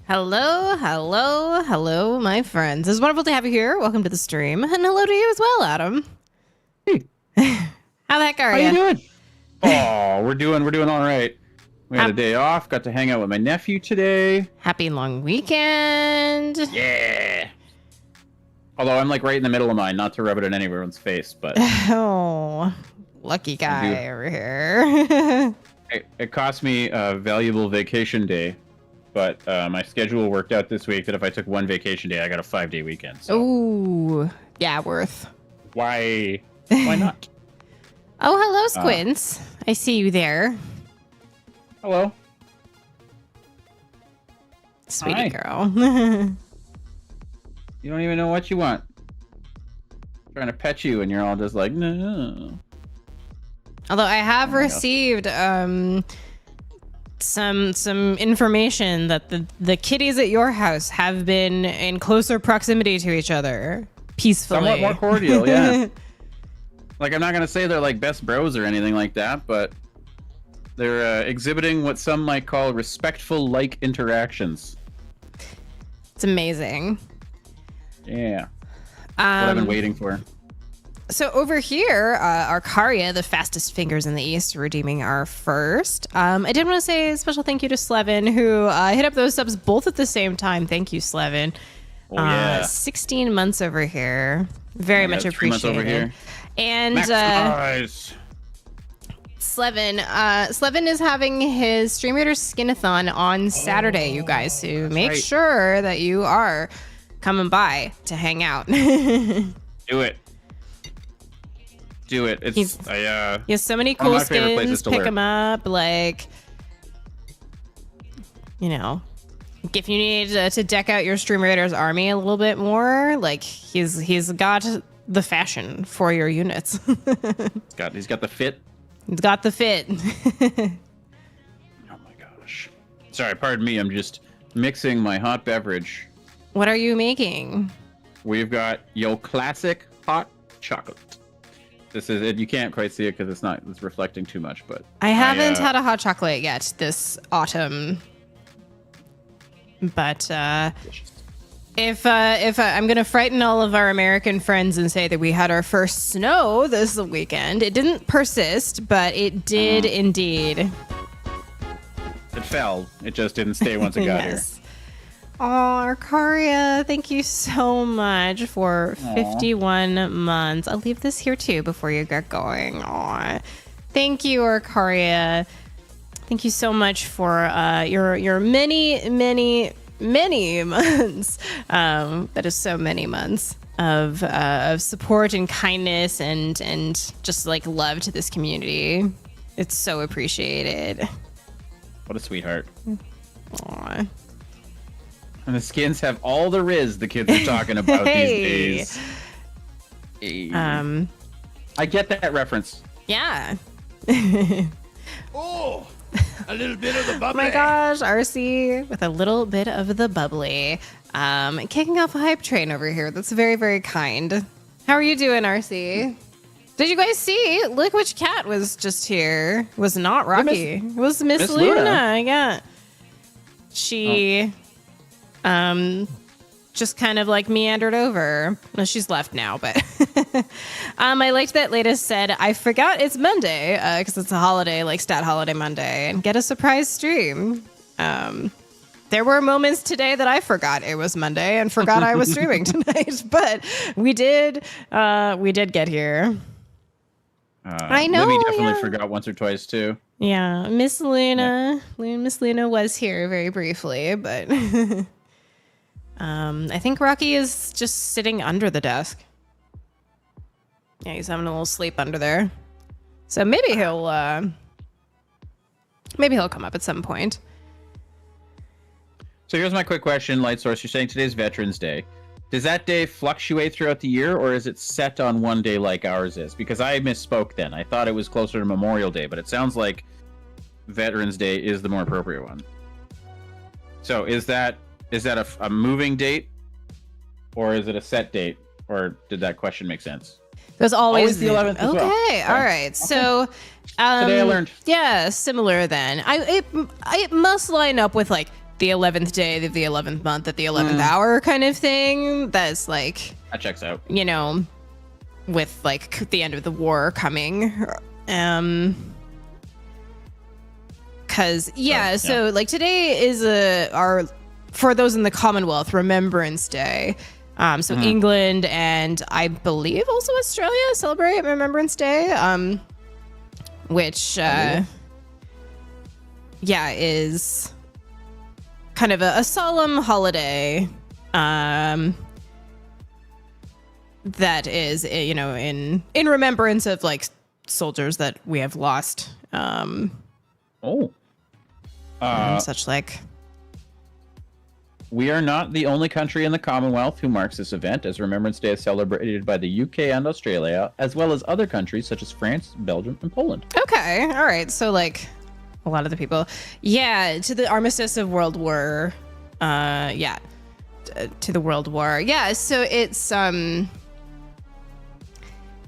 Hello, hello, hello, my friends. It's wonderful to have you here. Welcome to the stream. And hello to you as well, Adam. Hey. How the heck are How you? you doing? Oh, we're doing all right. We had a day off, got to hang out with my nephew today. Happy long weekend. Yeah. Although I'm like right in the middle of mine, not to rub it in anyone's face, but Oh, lucky guy over here. it cost me a valuable vacation day. But my schedule worked out this week that if I took one vacation day, I got a 5-day weekend. So. Ooh, yeah, worth. Why not? Oh, hello, Squints. I see you there. Hello. Sweetie Hi. girl. You don't even know what you want. I'm trying to pet you, and you're all just like, no. Although I have received some information that the kitties at your house have been in closer proximity to each other peacefully. Somewhat more cordial, yeah. Like, I'm not going to say they're like best bros or anything like that, but they're exhibiting what some might call respectful like interactions. It's amazing. Yeah. What I've been waiting for. So over here, Arcaria, the fastest fingers in the East, redeeming our first. I did want to say a special thank you to Slevin, who hit up those subs both at the same time. Thank you, Slevin. Oh, yeah. 16 months over here. Very much 3 months appreciated. over here. And Slevin is having his Stream Raiders Skinathon on Saturday, you guys. So make sure that you are coming by to hang out. Do it. Do it. It's he has so many cool skins. Pick them up, like, you know, if you need to deck out your Stream Raiders army a little bit more, like he's got the fashion for your units. He's got the fit. He's got the fit. Oh my gosh. Sorry, pardon me. I'm just mixing my hot beverage. What are you making? We've got Yo Classic Hot Chocolate. This is it. You can't quite see it because it's reflecting too much, but I haven't had a hot chocolate yet this autumn. But if I'm gonna frighten all of our American friends and say that we had our first snow this weekend, it didn't persist, but it did indeed. It fell. It just didn't stay once it got here. Oh, Arcaria, thank you so much for 51 months. I'll leave this here too before you get going. Aw. Thank you, Arcaria. Thank you so much for your many, many, many months. That is so many months of support and kindness and just like love to this community. It's so appreciated. What a sweetheart. Aw. And the skins have all the riz the kids are talking about these days. Hey. I get that reference. Yeah. Oh, a little bit of the bubbly. Oh my gosh, RC with a little bit of the bubbly. Kicking off a hype train over here. That's very, very kind. How are you doing, RC? Did you guys see? Look which cat was just here. It was not Rocky. It was Miss Luna. Yeah. She just kind of like meandered over. Well, she's left now, but I liked that latest said, I forgot it's Monday, because it's a holiday, like Stat Holiday Monday, and get a surprise stream. There were moments today that I forgot it was Monday and forgot I was streaming tonight, but we did get here. I know. Libby definitely forgot once or twice too. Yeah, Miss Luna. Yeah. Miss Luna was here very briefly, but I think Rocky is just sitting under the desk. Yeah, he's having a little sleep under there. So maybe he'll come up at some point. So here's my quick question, Light Source. You're saying today's Veterans Day. Does that day fluctuate throughout the year, or is it set on one day like ours is? Because I misspoke then. I thought it was closer to Memorial Day, but it sounds like Veterans Day is the more appropriate one. So is that a moving date, or is it a set date, or did that question make sense? It was always the 11th as well. Okay, all right. Okay. So today I learned. Yeah, similar then. It must line up with like the 11th day of the 11th month at the 11th hour kind of thing. That's like, That checks out. you know, with like the end of the war coming. Cause so like today is for those in the Commonwealth, Remembrance Day. So England and I believe also Australia celebrate Remembrance Day, which is kind of a solemn holiday that is, you know, in remembrance of like soldiers that we have lost. Such like. We are not the only country in the Commonwealth who marks this event, as Remembrance Day is celebrated by the UK and Australia, as well as other countries such as France, Belgium, and Poland. Okay, all right. So like a lot of the people, to the armistice of World War, to the World War. Yeah, so it's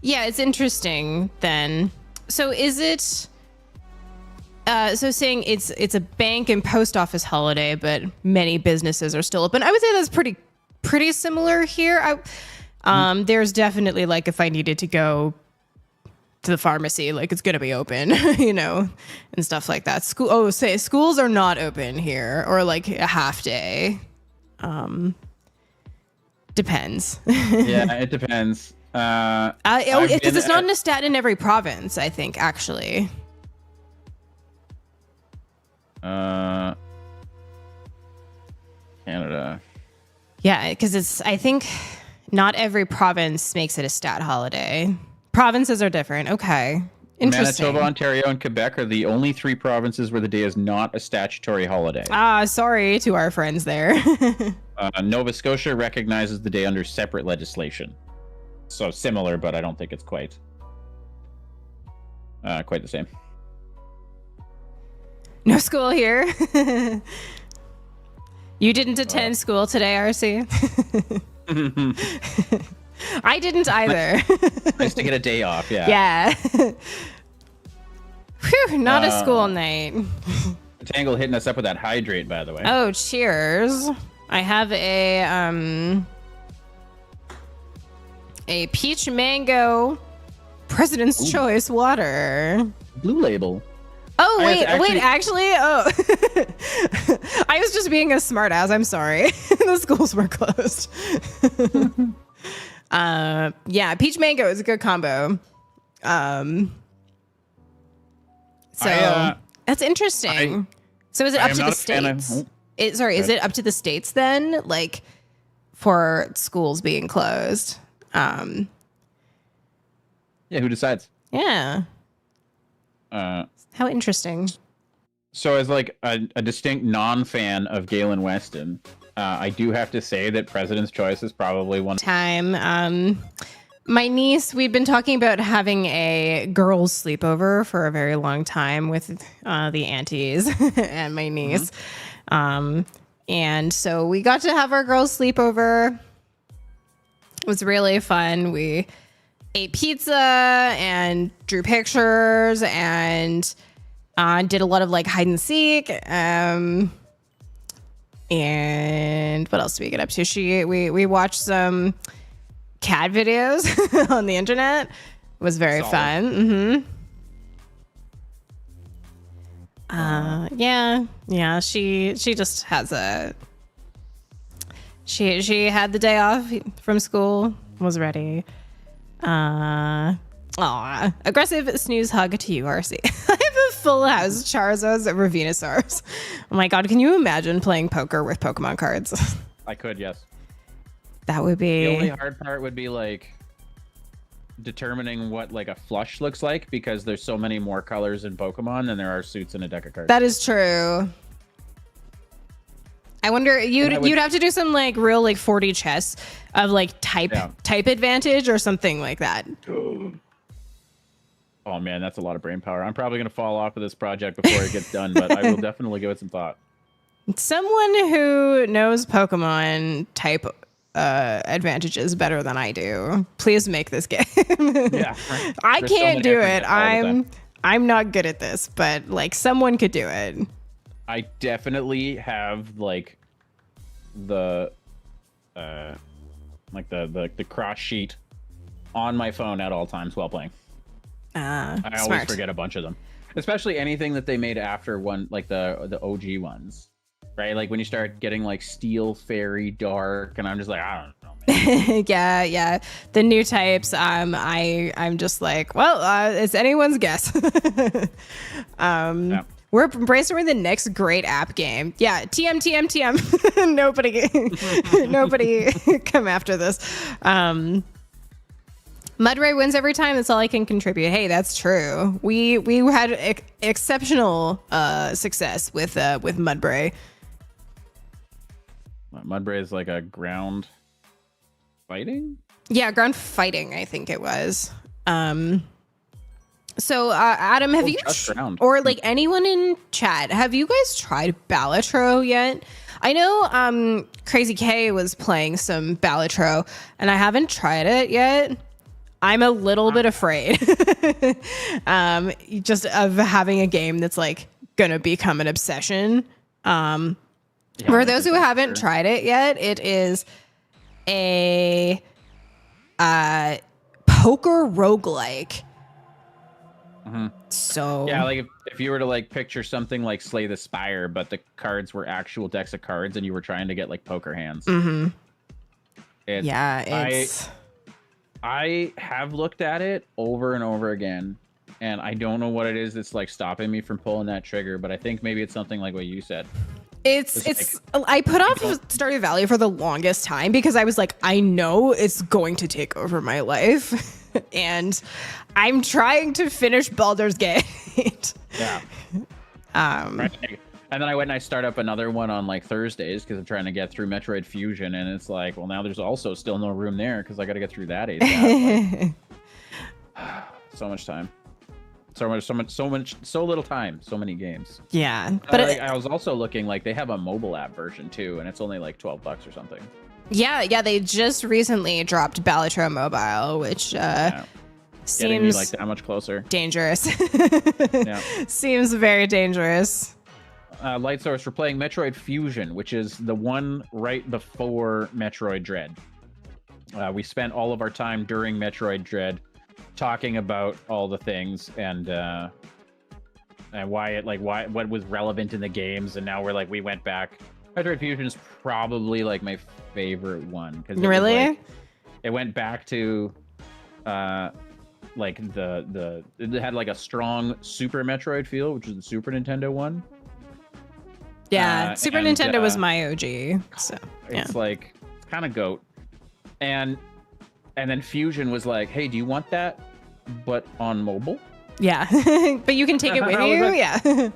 it's interesting then. So is it? So saying it's a bank and post office holiday, but many businesses are still open. I would say that's pretty similar here. There's definitely like if I needed to go to the pharmacy, like it's gonna be open, you know, and stuff like that. Schools are not open here, or like a half day. Depends. Yeah, it depends. Because it's not in every province, I think, actually. Canada. Yeah, because I think not every province makes it a stat holiday. Provinces are different. Okay. Interesting. Manitoba, Ontario, and Quebec are the only 3 provinces where the day is not a statutory holiday. Sorry to our friends there. Nova Scotia recognizes the day under separate legislation. So similar, but I don't think it's quite the same. No school here. You didn't attend school today, RC? I didn't either. Nice to get a day off, yeah. Yeah. Whew, not a school night. Tangle hitting us up with that hydrate, by the way. Oh, cheers. I have a peach mango President's Choice water. Blue Label. Oh, wait, actually, I was just being a smartass. I'm sorry. The schools were closed. Peach mango is a good combo. That's interesting. So is it up to the states? Is it up to the states then? Like for schools being closed? Yeah, who decides? Yeah. How interesting. So as like a distinct non-fan of Galen Weston, I do have to say that President's Choice is probably one time. My niece, we've been talking about having a girls' sleepover for a very long time with the aunties and my niece. And so we got to have our girls' sleepover. It was really fun. We ate pizza and drew pictures and did a lot of like hide and seek. And what else did we get up to? We watched some cat videos on the internet. It was very fun. She just has she had the day off from school, was ready. Aggressive snooze hug to you, RC. I have a full house Charizards and Venusaurs. Oh my god, can you imagine playing poker with Pokemon cards? I could, yes. That would be... The only hard part would be like determining what like a flush looks like, because there's so many more colors in Pokemon than there are suits in a deck of cards. That is true. I wonder, you'd have to do some like real like 40 chess of like type advantage or something like that. Oh man, that's a lot of brain power. I'm probably going to fall off of this project before it gets done, but I will definitely give it some thought. Someone who knows Pokemon type advantages better than I do, please make this game. Yeah, right. I can't do it. I'm not good at this, but like someone could do it. I definitely have like the the cross sheet on my phone at all times while playing. I always smart. forget a bunch of them, especially anything that they made after one, like the OG ones, right? Like when you start getting like Steel Fairy Dark, and I'm just like, I don't know, man. Yeah. The new types. I'm just like, well, it's anyone's guess. Yeah. We're brainstorming the next great app game. Yeah, TM. Nobody come after this. Mudray wins every time. That's all I can contribute. Hey, that's true. We had exceptional success with Mudbray. Mudbray is like a ground fighting. Yeah, ground fighting. I think it was. So, Adam, have you or like anyone in chat, have you guys tried Balatro yet? I know Crazy K was playing some Balatro, and I haven't tried it yet. I'm a little bit afraid just of having a game that's like gonna become an obsession. For those who haven't tried it yet, it is a poker roguelike. Mm-hmm. So yeah, like if you were to like picture something like Slay the Spire, but the cards were actual decks of cards, and you were trying to get like poker hands. Mm-hmm. It's I have looked at it over and over again, and I don't know what it is that's like stopping me from pulling that trigger, but I think maybe it's something like what you said. It's I put off Stardew Valley for the longest time because I was like, I know it's going to take over my life. And I'm trying to finish Baldur's Gate. Yeah. Right. And then I went and I start up another one on like Thursdays because I'm trying to get through Metroid Fusion, and it's like, well, now there's also still no room there because I got to get through that ASAP. Like, so much time. So little time, so many games. Yeah, but I was also looking, like they have a mobile app version too, and it's only like $12 or something. Yeah, they just recently dropped Balatro Mobile, which seems getting me like that much closer. Dangerous. Yeah. Seems very dangerous. Light Source, we're playing Metroid Fusion, which is the one right before Metroid Dread. We spent all of our time during Metroid Dread talking about all the things and why it what was relevant in the games, and now we went back. Metroid Fusion is probably like my favorite one because really it went back to like it had like a strong Super Metroid feel, which is the Super Nintendo one. Yeah, Super Nintendo was my OG. So it's like it's kind of goat, and then Fusion was like, hey, do you want that, but on mobile? Yeah, but you can take it with you. Yeah.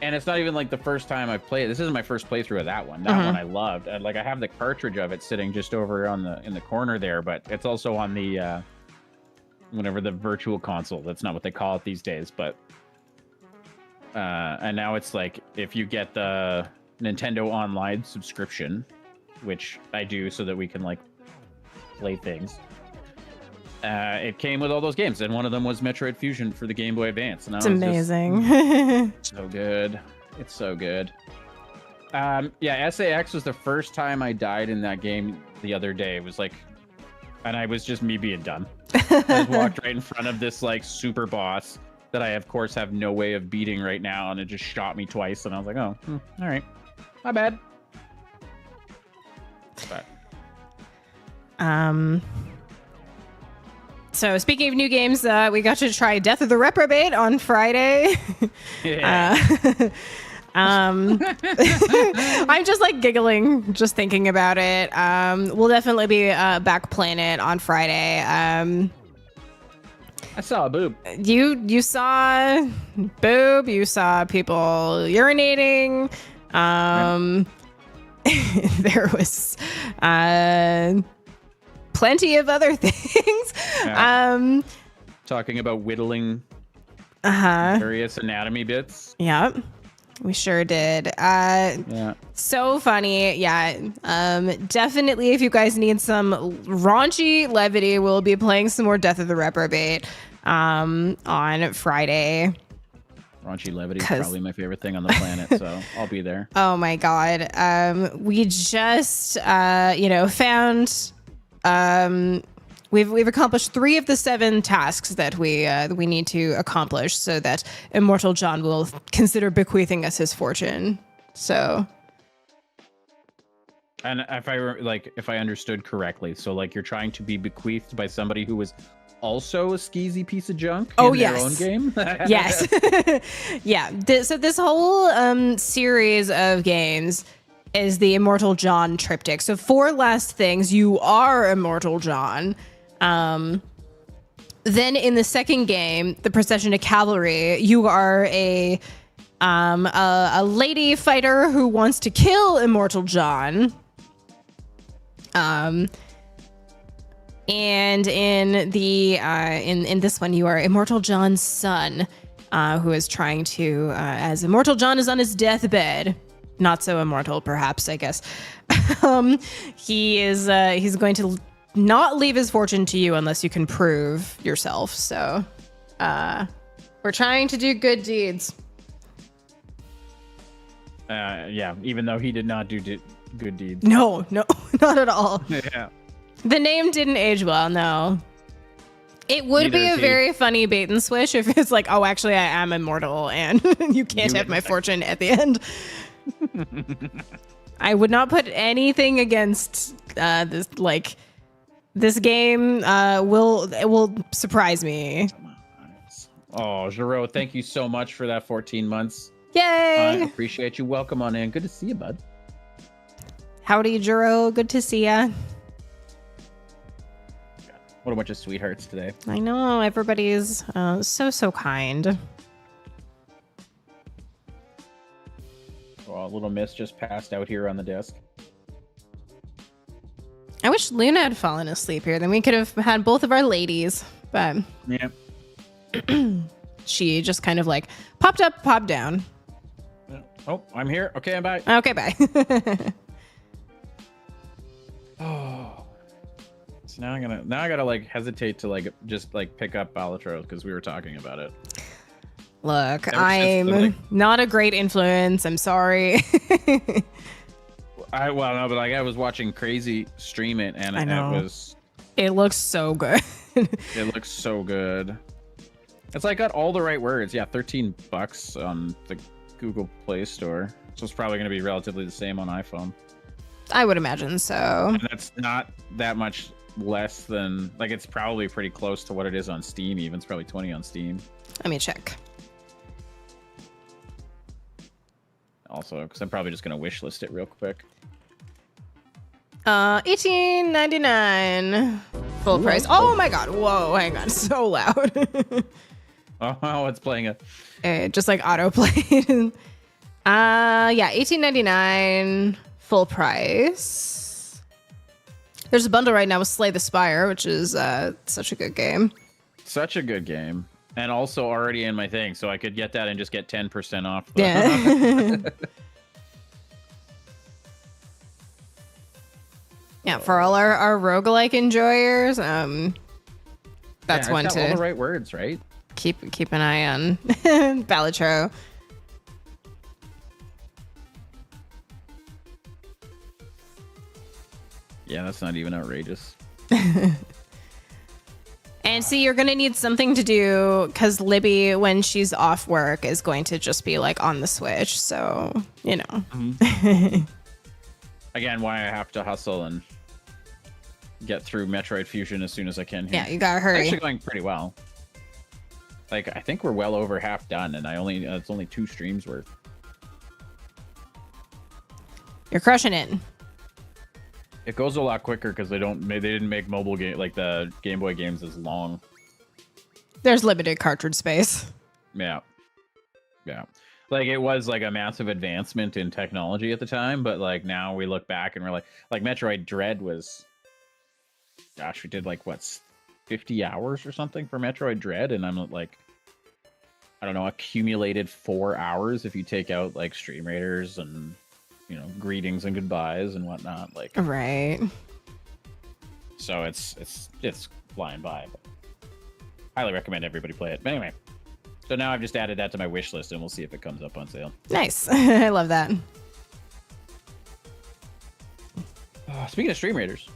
And it's not even like the first time I've played. This isn't my first playthrough of that one. That one I loved. I have the cartridge of it sitting just over in the corner there, but it's also on the whatever the virtual console. That's not what they call it these days, but and now it's like if you get the Nintendo Online subscription, which I do so that we can like play things. It came with all those games, and one of them was Metroid Fusion for the Game Boy Advance. And it's amazing. So good. It's so good. Yeah, SAX was the first time I died in that game the other day. It was like, and I was just me being dumb. I walked right in front of this like super boss that I, of course, have no way of beating right now, and it just shot me twice, and I was like, oh, all right. My bad. But. So speaking of new games, we got to try Death of the Reprobate on Friday. Yeah. I'm just like giggling just thinking about it. We'll definitely be back playing it on Friday. I saw a boob. You saw boob. You saw people urinating. There was plenty of other things. Yeah. Talking about whittling various anatomy bits. Yep. We sure did. Yeah. So funny. Yeah. Definitely, if you guys need some raunchy levity, we'll be playing some more Death of the Reprobate on Friday. Raunchy levity is probably my favorite thing on the planet, so I'll be there. Oh my god. We just found we've accomplished 3 of the 7 tasks that we need to accomplish so that Immortal John will consider bequeathing us his fortune. So And if I understood correctly, so like you're trying to be bequeathed by somebody who was also a skeezy piece of junk in their own game? Yes. Yeah. So this whole series of games is the Immortal John triptych. So 4 last things, you are Immortal John. Then in the second game, the Procession of Cavalry, you are a lady fighter who wants to kill Immortal John. And in the in this one, you are Immortal John's son, who is trying to, as Immortal John is on his deathbed, not so immortal, perhaps, I guess. He's going to not leave his fortune to you unless you can prove yourself. So, we're trying to do good deeds. Yeah, even though he did not do good deeds. No, not at all. Yeah. The name didn't age well, no. It would be a very funny bait and switch if it's like, oh, actually, I am immortal and you can't have my fortune at the end. I would not put anything against this game. It will surprise me. Oh, Giro, thank you so much for that 14 months. Yay! I appreciate you. Welcome on in. Good to see you, bud. Howdy, Jiro. Good to see ya. What a bunch of sweethearts today. I know. Everybody's so kind. Oh, little miss just passed out here on the desk. I wish Luna had fallen asleep here. Then we could have had both of our ladies. But yeah. She just kind of like popped up, popped down. Oh, I'm here. Okay, I'm back. Okay, bye. Oh. So now I gotta like hesitate to like just like pick up Balatro because we were talking about it. Look, I'm not a great influence. I'm sorry. I was watching Crazy stream it and it looks so good. It looks so good. It's like got all the right words. Yeah, $13 on the Google Play Store. So it's probably going to be relatively the same on iPhone. I would imagine so. And that's not that much less than, like, it's probably pretty close to what it is on Steam even. It's probably 20 on Steam. Let me check. Also, because I'm probably just going to wishlist it real quick. $18.99 full price. Oh my god! Whoa, hang on, so loud. Oh, it's playing just like autoplay. Yeah, $18.99 full price. There's a bundle right now with Slay the Spire, which is such a good game. Such a good game, and also already in my thing, so I could get that and just get 10% off. Yeah. Yeah, for all our roguelike enjoyers, that's one got to all the right words, right? Keep an eye on. Balatro. Yeah, that's not even outrageous. And see, you're gonna need something to do because Libby, when she's off work, is going to just be like on the Switch. So you know. Mm-hmm. Again, why I have to hustle and get through Metroid Fusion as soon as I can here. Yeah, you gotta hurry. It's actually going pretty well. Like, I think we're well over half done, and it's only 2 streams worth. You're crushing it. It goes a lot quicker because they didn't make mobile game like the Game Boy games as long. There's limited cartridge space. Yeah. Like, it was like a massive advancement in technology at the time, but like now we look back and we're like Metroid Dread was, gosh, we did like what, 50 hours or something for Metroid Dread, and I'm like, I don't know, accumulated 4 hours if you take out like Stream Raiders and, you know, greetings and goodbyes and whatnot. Like, right. So it's flying by. But highly recommend everybody play it. But anyway, So now I've just added that to my wish list, and we'll see if it comes up on sale. Nice. I love that. Speaking of Stream Raiders,